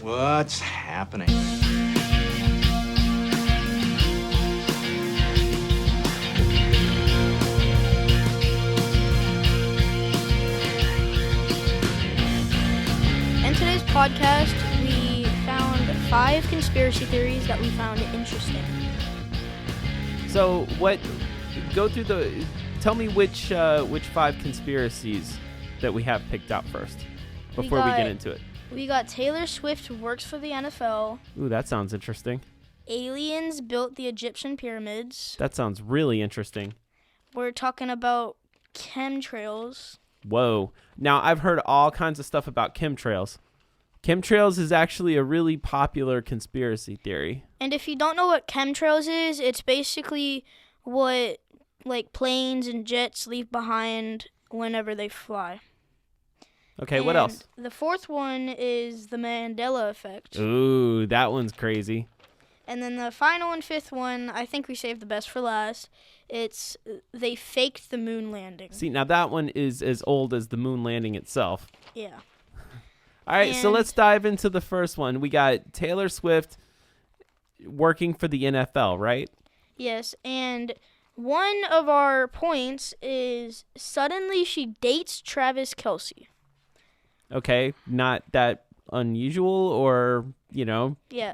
What's happening? In today's podcast, we found 5 conspiracy theories that we found interesting. So tell me which 5 conspiracies that we have picked out first before we get into it. We got Taylor Swift works for the NFL. Ooh, that sounds interesting. Aliens built the Egyptian pyramids. That sounds really interesting. We're talking about chemtrails. Whoa. Now, I've heard all kinds of stuff about chemtrails. Chemtrails is actually a really popular conspiracy theory. And if you don't know what chemtrails is, it's basically what planes and jets leave behind whenever they fly. Okay, what else? The 4th one is the Mandela effect. Ooh, that one's crazy. And then the final and 5th one, I think we saved the best for last. It's they faked the moon landing. See, now that one is as old as the moon landing itself. Yeah. All right, so let's dive into the first one. We got Taylor Swift working for the NFL, right? Yes, and one of our points is suddenly she dates Travis Kelce. Okay, not that unusual or,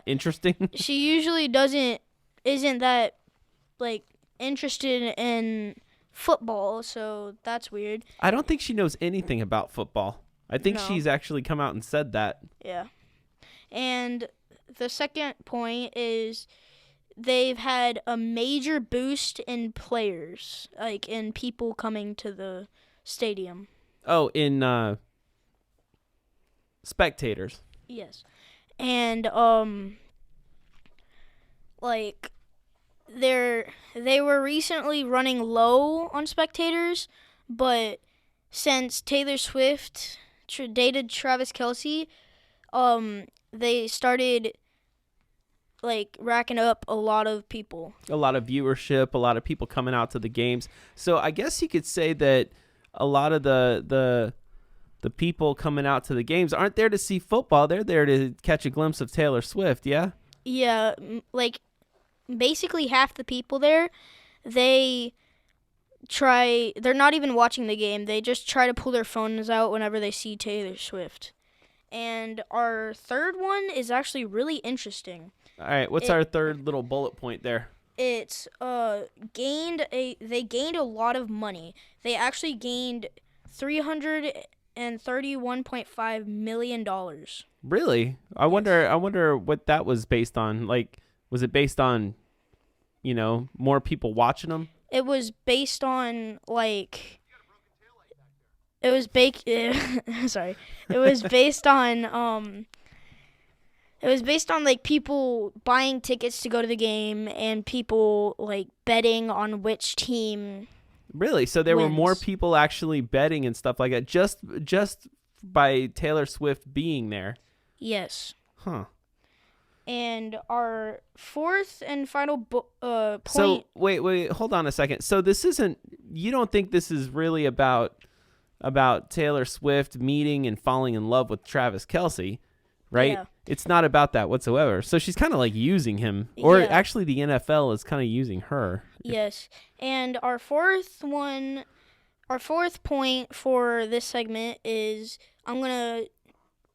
interesting. She usually isn't that, interested in football, so that's weird. I don't think she knows anything about football. I think she's actually come out and said that. Yeah. And the second point is they've had a major boost in players, in people coming to the stadium. Oh, in spectators. Yes. And they were recently running low on spectators, but since Taylor Swift dated Travis Kelce, they started racking up a lot of people. A lot of viewership, a lot of people coming out to the games. So I guess you could say that a lot of the people coming out to the games aren't there to see football. They're there to catch a glimpse of Taylor Swift, yeah? Yeah, basically half the people there, they're not even watching the game. They just try to pull their phones out whenever they see Taylor Swift. And our third one is actually really interesting. All right, what's our third little bullet point there? It's they gained a lot of money. They actually gained $331.5 million. Really? I wonder what that was based on. Was it based on, more people watching them? It was based on sorry. It was based on people buying tickets to go to the game and people betting on which team. Really? So there were more people actually betting and stuff like that just by Taylor Swift being there. Yes. Huh. And our 4th and final point. So wait, hold on a second. So you don't think this is really about Taylor Swift meeting and falling in love with Travis Kelce, right? Yeah. It's not about that whatsoever. So she's kind of using him, or actually the NFL is kind of using her. Yes. And our fourth point for this segment is I'm going to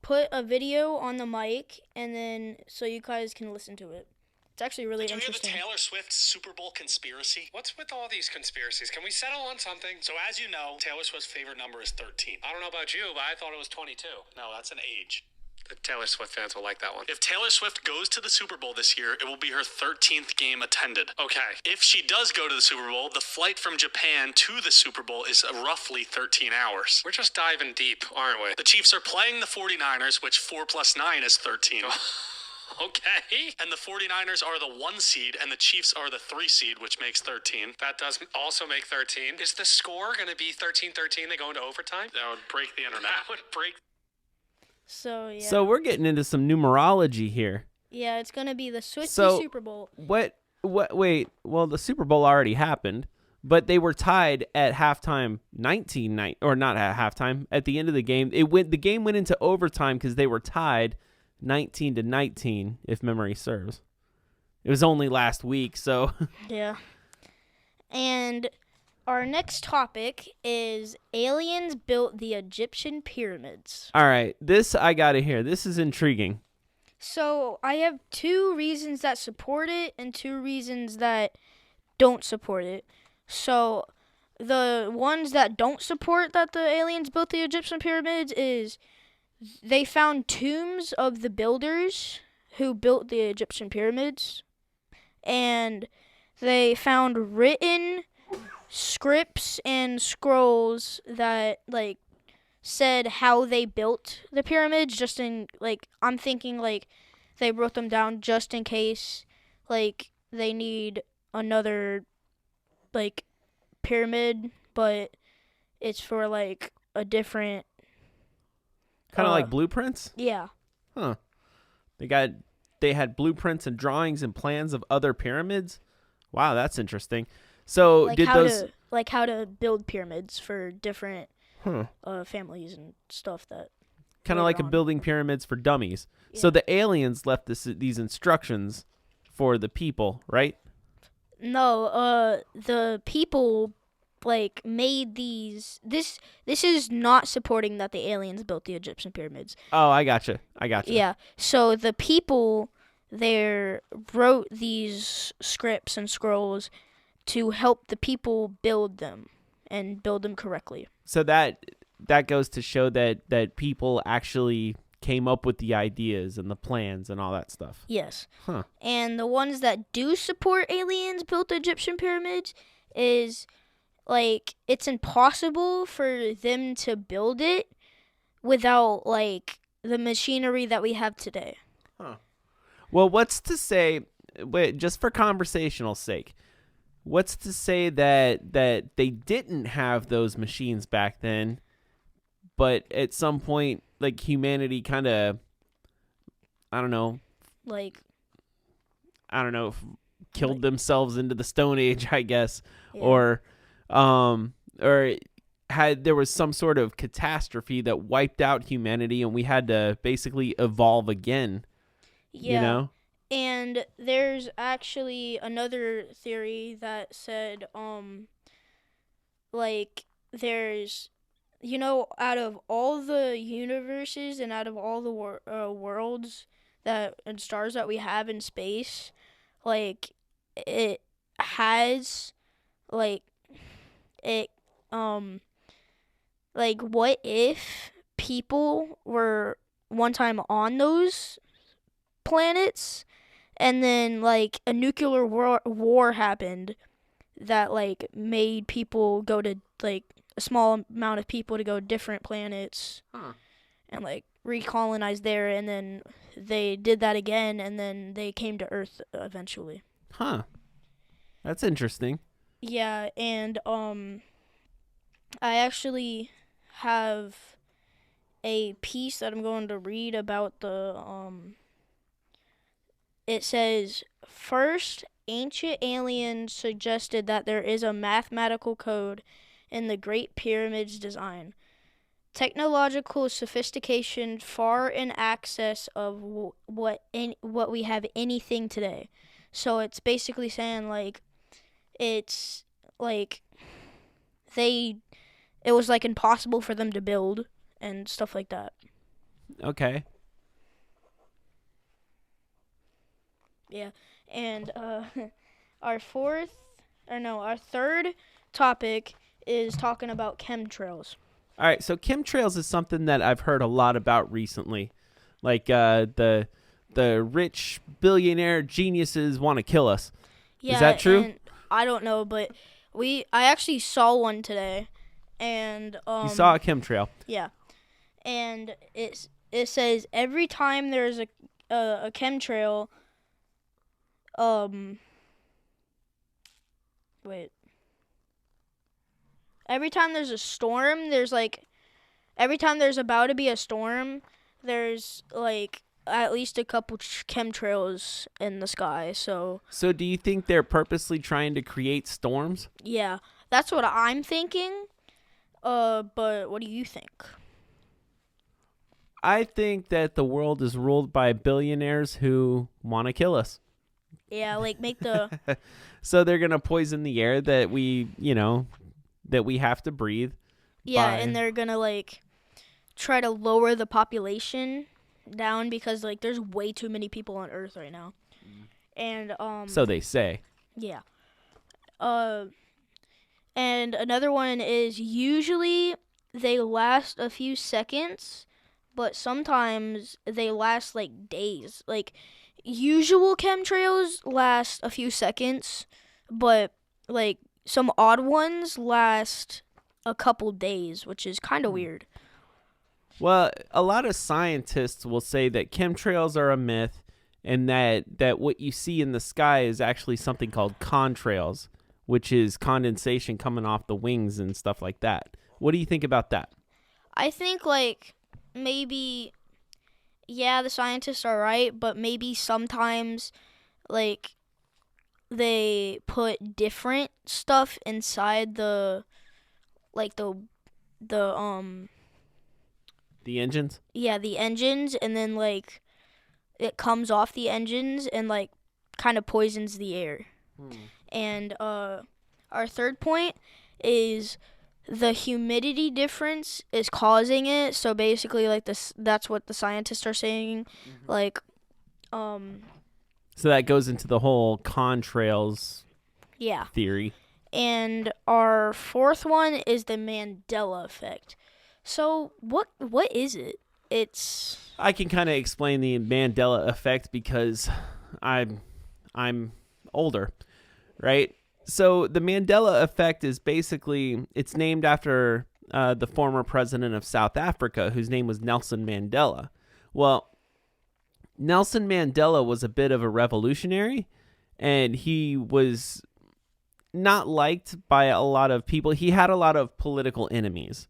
put a video on the mic and then so you guys can listen to it. It's actually really interesting. Did you hear the Taylor Swift Super Bowl conspiracy? What's with all these conspiracies? Can we settle on something? So as you know, Taylor Swift's favorite number is 13. I don't know about you, but I thought it was 22. No, that's an age. The Taylor Swift fans will like that one. If Taylor Swift goes to the Super Bowl this year, it will be her 13th game attended. Okay. If she does go to the Super Bowl, the flight from Japan to the Super Bowl is roughly 13 hours. We're just diving deep, aren't we? The Chiefs are playing the 49ers, which 4 plus 9 is 13. Okay. And the 49ers are the 1 seed, and the Chiefs are the 3 seed, which makes 13. That does also make 13. Is the score going to be 13-13? They go into overtime? That would break the internet. That would break. So, yeah. So we're getting into some numerology here. Yeah, it's going to be the Swiftie Super Bowl. Wait, well, the Super Bowl already happened, but they were tied at halftime 19-9, or not at halftime, at the end of the game. The game went into overtime because they were tied 19-19, if memory serves. It was only last week, so. Yeah. And our next topic is aliens built the Egyptian pyramids. All right, this I gotta hear. This is intriguing. So I have 2 reasons that support it and 2 reasons that don't support it. So the ones that don't support that the aliens built the Egyptian pyramids is they found tombs of the builders who built the Egyptian pyramids, and they found written scripts and scrolls that like said how they built the pyramids, just in like I'm thinking like they wrote them down just in case like they need another like pyramid, but it's for like a different Kind of like blueprints? yeah. Huh. They had blueprints and drawings and plans of other pyramids? Wow, that's interesting. So Like did those how to build pyramids for different Huh. families and stuff that Kind of like a on. building pyramids for dummies. So Yeah. the aliens left these instructions for the people, right? No, the people like made these this is not supporting that the aliens built the Egyptian pyramids. Oh, I gotcha. Yeah. So the people there wrote these scripts and scrolls to help the people build them and build them correctly. So that goes to show that people actually came up with the ideas and the plans and all that stuff. Yes. Huh. And the ones that do support aliens built the Egyptian pyramids is like it's impossible for them to build it without like the machinery that we have today. Well, what's to say, just for conversational sake, what's to say that they didn't have those machines back then, but at some point, like humanity kind of, I don't know, killed themselves into the Stone Age, I guess, Yeah. or there was some sort of catastrophe that wiped out humanity, and we had to basically evolve again. Yeah. You know? And there's actually another theory that said, like, there's, out of all the universes and out of all the worlds and stars that we have in space, like, it has, like, like, what if people were one time on those planets, and then like a nuclear war happened that like made people go to like a small amount of people to go to different planets and like recolonize there, and then they did that again, and then they came to Earth eventually. Huh. That's interesting. Yeah, and I actually have a piece that I'm going to read about the it says, first, ancient aliens suggested that there is a mathematical code in the Great Pyramid's design. Technological sophistication far in excess of what we have anything today. So it's basically saying like it's like it was like impossible for them to build and stuff like that. Okay. Yeah, and our third topic is talking about chemtrails. All right, so chemtrails is something that I've heard a lot about recently. Like the rich billionaire geniuses want to kill us. Yeah, is that true? And I don't know, but I actually saw one today, and You saw a chemtrail. Yeah, and it says every time there's a chemtrail. Every time there's a storm, every time there's about to be a storm, there's like at least a couple chemtrails in the sky. So do you think they're purposely trying to create storms? yeah, that's what I'm thinking. But what do you think? I think that the world is ruled by billionaires who want to kill us. Yeah, like make the So they're going to poison the air that we have to breathe. yeah, by- and they're gonna like try to lower the population down because like there's way too many people on Earth right now. And So they say. yeah. And another one is usually they last a few seconds, but sometimes they last like days. Like usual chemtrails last a few seconds, but like some odd ones last a couple days, which is kind of weird. Well, a lot of scientists will say that chemtrails are a myth and that what you see in the sky is actually something called contrails, which is condensation coming off the wings and stuff like that. What do you think about that? I think like maybe yeah, the scientists are right, but maybe sometimes like they put different stuff inside the like the The engines? yeah, the engines, and then like it comes off the engines and like kind of poisons the air. And our third point is the humidity difference is causing it. So basically like this that's what the scientists are saying. Like So that goes into the whole contrails yeah. theory. And our fourth one is the Mandela effect. So what is it? It's I can kind of explain the Mandela effect because I'm older, right? So the Mandela effect is basically it's named after the former president of South Africa, whose name was Nelson Mandela. Well, Nelson Mandela was a bit of a revolutionary, and he was not liked by a lot of people. He had a lot of political enemies,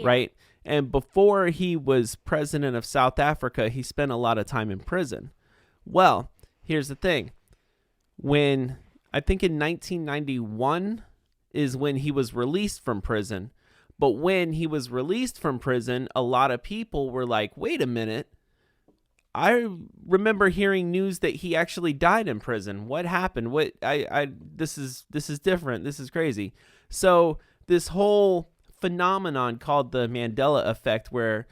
right? And before he was president of South Africa, he spent a lot of time in prison. Well, here's the thing. When I think in 1991 is when he was released from prison. But when he was released from prison, a lot of people were like, wait a minute. I remember hearing news that he actually died in prison. What happened? This is different. This is crazy. So this whole phenomenon called the Mandela effect, where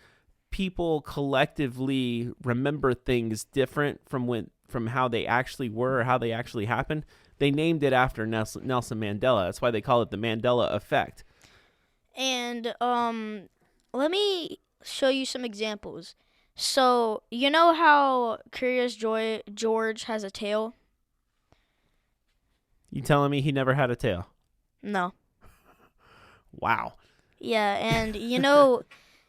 people collectively remember things different from how they actually were or how they actually happened, they named it after Nelson Mandela. That's why they call it the Mandela effect. and let me show you some examples. So, you know how Curious George has a tail? You telling me he never had a tail? No. Wow. Yeah, and you know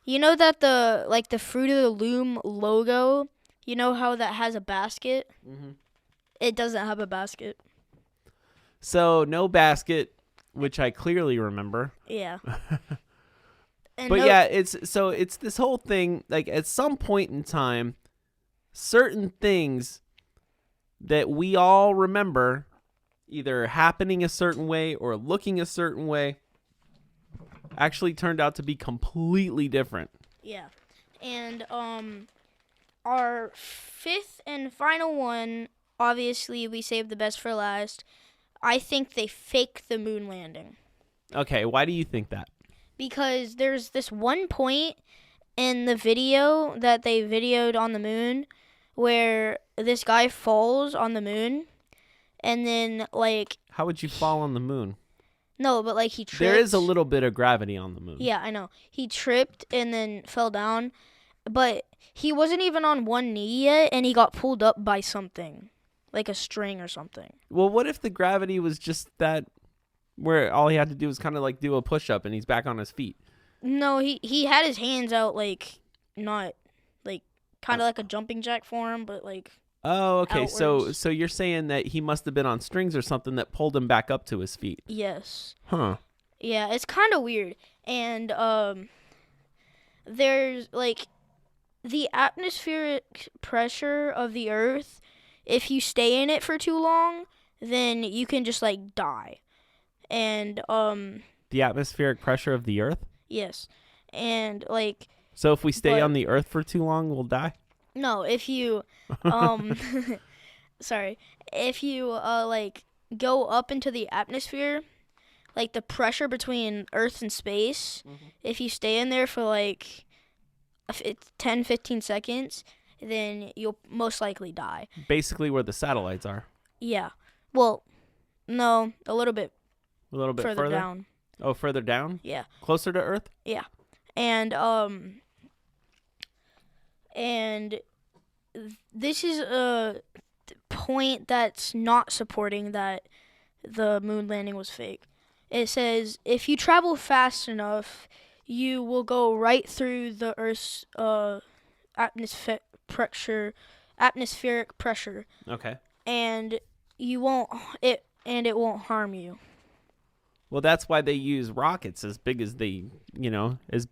that the Fruit of the Loom logo, you know how that has a basket? Mm-hmm. It doesn't have a basket. So no basket, which I clearly remember. Yeah. And But yeah, it's this whole thing, like at some point in time, certain things that we all remember either happening a certain way or looking a certain way actually turned out to be completely different. Yeah. And our fifth and final one, obviously we saved the best for last. I think they faked the moon landing. Okay, why do you think that? Because there's this one point in the video that they videoed on the moon where this guy falls on the moon, and then like How would you fall on the moon? no, but like he tripped. There is a little bit of gravity on the moon. Yeah, I know. He tripped and then fell down, but he wasn't even on one knee yet, and he got pulled up by something, like a string or something. Well, what if the gravity was just that, where all he had to do was kind of like do a push-up and he's back on his feet? No, he had his hands out, like not like kind of like a jumping jack for him, but like Oh, okay. outwards. So you're saying that he must have been on strings or something that pulled him back up to his feet. yes. Huh. Yeah, it's kind of weird. And there's like the atmospheric pressure of the earth, if you stay in it for too long, then you can just like die. And The atmospheric pressure of the earth? yes. And like So if we stay But- on the Earth for too long, we'll die? No, if you sorry, if you like go up into the atmosphere, like the pressure between Earth and space, if you stay in there for like 10-15 seconds, then you'll most likely die. Basically where the satellites are. Yeah. Well, no, a little bit A little bit further further? down. Oh, further down? Yeah. Closer to Earth? And this is a point that's not supporting that the moon landing was fake. It says if you travel fast enough, you will go right through the Earth's atmospheric pressure, Okay. and it won't harm you. Well, that's why they use rockets as big as they, as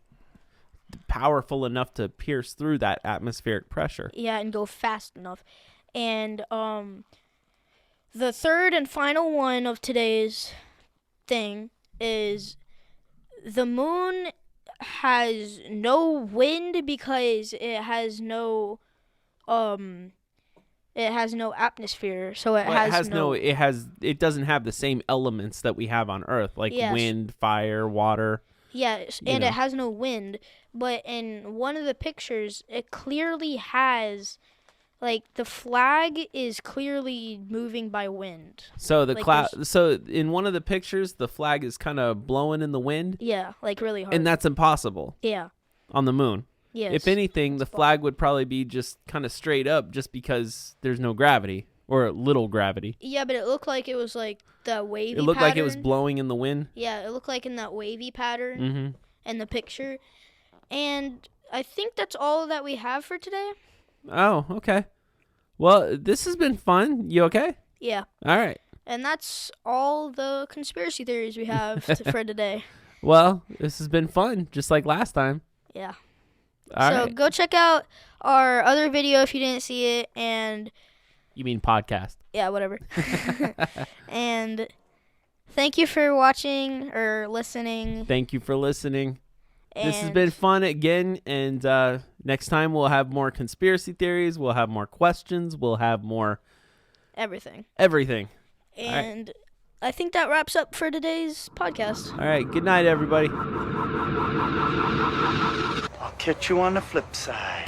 powerful enough to pierce through that atmospheric pressure. Yeah, and go fast enough. And the third and final one of today's thing is the moon has no wind because it has no atmosphere, so it it doesn't have the same elements that we have on Earth, like Yes. wind, fire, water. Yes, You and know. it has no wind, but in one of the pictures it clearly has, like, the flag is clearly moving by wind. So the Like so in one of the pictures, the flag is kind of blowing in the wind, Yeah, like really hard. and that's impossible Yeah. on the moon. Yes. If anything, the flag would probably be just kind of straight up, just because there's no gravity or little gravity. Yeah, but it looked like it was like the wavy It looked like it was pattern. blowing in the wind. Yeah, it looked like in that wavy pattern Mm-hmm. in the picture. And I think that's all that we have for today. Oh, okay. Well, this has been fun. You okay? Yeah. All right. And that's all the conspiracy theories we have for today. Well, this has been fun, just like last time. Yeah. All So right. go check out our other video if you didn't see it, and You mean podcast? yeah, whatever. And thank you for watching or listening. Thank you for listening. This has And been fun again, and next time we'll have more conspiracy theories. We'll have more questions. We'll have more everything. everything. right. And I think that wraps up for today's podcast. All right. Good night, everybody. I'll catch you on the flip side.